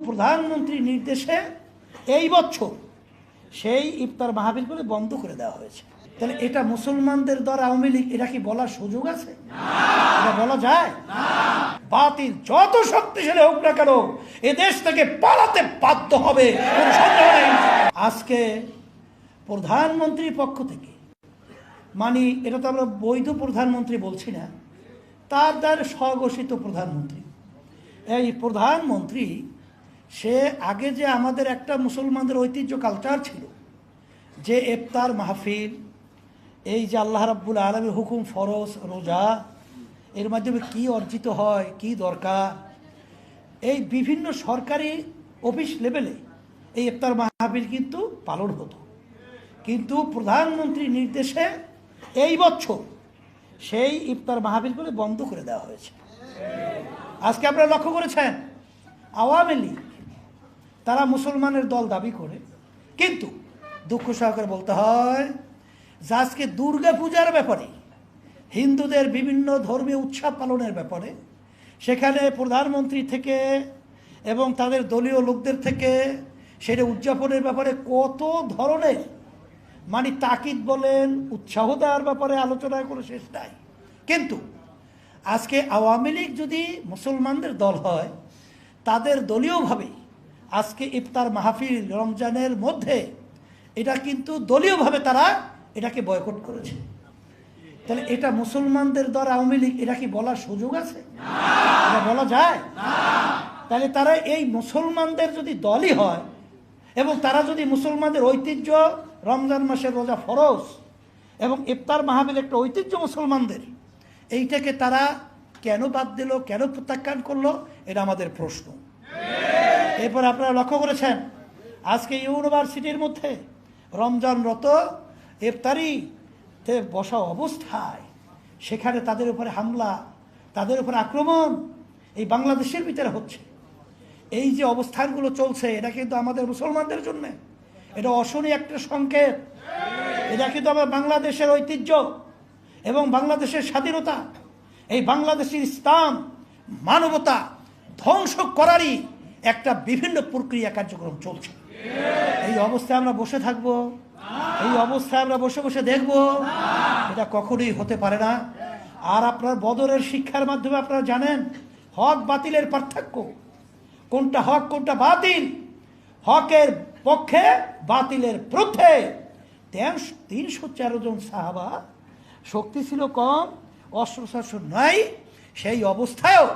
প্রধানমন্ত্রীর নির্দেশে এই বছর সেই ইফতার মাহফিলগুলো বন্ধ করে দেওয়া হয়েছে। তাহলে এটা মুসলমানদের দল আওয়ামী লীগ, এটা কি বলার সুযোগ আছে? এটা বলা যায়? বাতিল যত শক্তিশালী হোক না কেন এ দেশ থেকে পালাতে বাধ্য হবে, কোনো সন্দেহ নেই। আজকে প্রধানমন্ত্রীর পক্ষ থেকে, মানে এটা তো আমরা বৈধ প্রধানমন্ত্রী বলছি না, তার দ্বারা স্বঘোষিত প্রধানমন্ত্রী, এই প্রধানমন্ত্রী সে আগে যে আমাদের একটা মুসলমানদের ঐতিহ্য কালচার ছিল যে ইফতার মাহফিল, এই যে আল্লাহ রাব্বুল আলামিনের হুকুম, ফরজ, রোজা, এর মাধ্যমে কি অর্জিত হয়, কি দরকার, এই বিভিন্ন সরকারি অফিস লেভেলে এই ইফতার মাহফিল কিন্তু পালন হতো। কিন্তু প্রধানমন্ত্রীর নির্দেশে এই বছর সেই ইফতার মাহফিলগুলো বন্ধ করে দেওয়া হয়েছে। আজকে আপনারা লক্ষ্য করেছেন আওয়ামী লীগ তারা মুসলমানের দল দাবি করে, কিন্তু দুঃখ সহকারে বলতে হয় যে আজকে দুর্গা পূজার ব্যাপারে, হিন্দুদের বিভিন্ন ধর্মীয় উৎসব পালনের ব্যাপারে সেখানে প্রধানমন্ত্রী থেকে এবং তাদের দলীয় লোকদের থেকে সেটা উদযাপনের ব্যাপারে কত ধরনের মানে তাকিদ বলেন, উৎসাহ দেওয়ার ব্যাপারে আলোচনা করে শেষ নাই। কিন্তু আজকে আওয়ামী লীগ যদি মুসলমানদের দল হয়, তাদের দলীয়ভাবে আজকে ইফতার মাহফিল রমজানের মধ্যে এটা কিন্তু দলীয়ভাবে তারা এটাকে বয়কট করেছে। তাহলে এটা মুসলমানদের দল আওয়ামী লীগ, এটা কি বলার সুযোগ আছে? এটা বলা যায়? তাহলে তারা এই মুসলমানদের যদি দলই হয় এবং তারা যদি মুসলমানদের ঐতিহ্য, রমজান মাসের রোজা ফরজ এবং ইফতার মাহফিল একটা ঐতিহ্য মুসলমানদের, এইটাকে তারা কেন বাদ দিল, কেন প্রত্যাখ্যান করলো, এটা আমাদের প্রশ্ন। এরপর আপনারা লক্ষ্য করেছেন আজকে ইউনিভার্সিটির মধ্যে রমজানরত ইফতারিতে বসা অবস্থায় সেখানে তাদের উপরে হামলা, তাদের উপরে আক্রমণ এই বাংলাদেশের ভিতরে হচ্ছে। এই যে অবস্থানগুলো চলছে এটা কিন্তু আমাদের মুসলমানদের জন্য এটা অশনি একটা সংকেত। এটা কিন্তু আমার বাংলাদেশের ঐতিহ্য এবং বাংলাদেশের স্বাধীনতা, এই বাংলাদেশের ইসলাম, মানবতা ধ্বংস করারই একটা বিভিন্ন প্রক্রিয়া কার্যক্রম চলছে। এই অবস্থায় আমরা বসে থাকবো, এই অবস্থায় আমরা বসে বসে দেখব, এটা কখনোই হতে পারে না। আর আপনার বদরের শিক্ষার মাধ্যমে আপনারা জানেন হক বাতিলের পার্থক্য, কোনটা হক কোনটা বাতিল। হকের পক্ষে, বাতিলের বিরুদ্ধে 314 জন সাহাবা, শক্তি ছিল কম, অস্ত্রশস্ত্র নাই, সেই অবস্থায়ও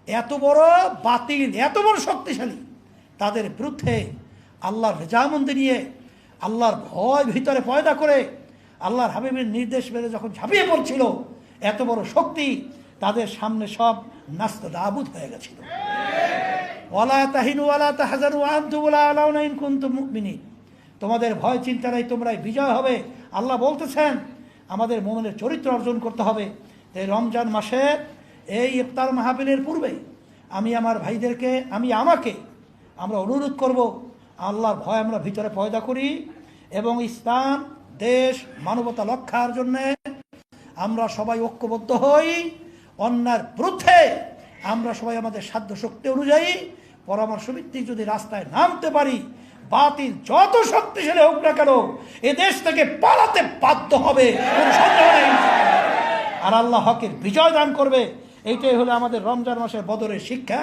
এত বড় বাতিল, এত বড় শক্তিশালী, তাদের বিরুদ্ধে আল্লাহর রেজামন্দি নিয়ে, আল্লাহর ভয় ভিতরে পয়দা করে আল্লাহর হাবিবের নির্দেশ মেনে যখন ঝাঁপিয়ে পড়ছিল, এত বড় শক্তি তাদের সামনে সব নাস্ত নাবুদ হয়ে গেছিল। ওয়ালা তাহিনু ওয়ালা তাহজানু ওয়া আনতুম লা আলাউনা ইন কুনতুম মুমিনিন, তোমাদের ভয় চিন্তা নাই, তোমরাই বিজয় হবে। আল্লাহ বলতেছেন আমাদের মুমিনের চরিত্র অর্জন করতে হবে। এই রমজান মাসে এই ইফতার মাহফিলের পূর্বে আমি আমার ভাইদেরকে, আমরা অনুরোধ করব আল্লাহর ভয় আমরা ভিতরে পয়দা করি এবং ইসলাম, দেশ, মানবতা রক্ষার জন্যে আমরা সবাই ঐক্যবদ্ধ হই। অন্যার বিরুদ্ধে আমরা সবাই আমাদের সাধ্য শক্তি অনুযায়ী পরামর্শ ভিত্তিক যদি রাস্তায় নামতে পারি, বাতিল যত শক্তিশালী হোক না কেন এ দেশ থেকে পালাতে বাধ্য হবে, কোনো সন্দেহ নেই। আর আল্লাহ হকের বিজয় দান করবে। এইটাই হলো আমাদের রমজান মাসের বদরের শিক্ষা।